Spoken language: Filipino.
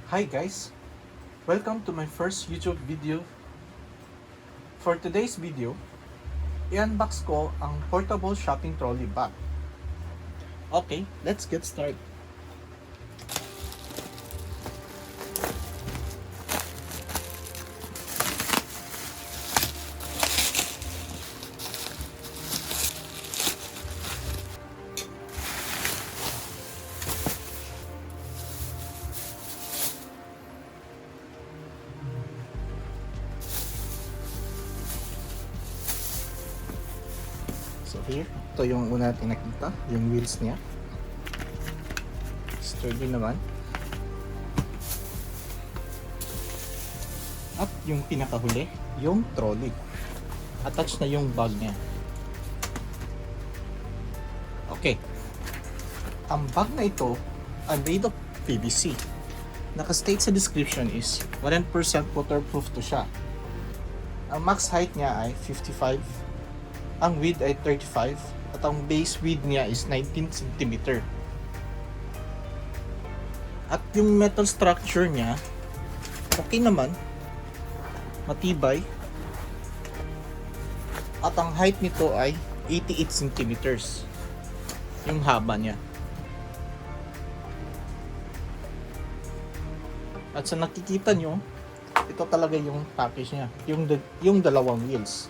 Hi guys! Welcome to my first YouTube video. For today's video, i-unbox ko ang portable shopping trolley bag. Okay, let's get started. So here, ito yung una natin nakita, yung wheels niya. Sturdy naman. At yung pinakahuli, yung trolley. Attached na yung bag niya. Okay. Ang bag na ito ay made of PVC. Naka-state sa description is 100% waterproof to siya. Ang max height niya ay 55. Ang width ay 35 at ang base width niya is 19 cm. At yung metal structure niya, okay naman, matibay. At ang height nito ay 88 cm. Yung haba niya. At sa nakikita nyo, ito talaga yung package niya, yung dalawang wheels.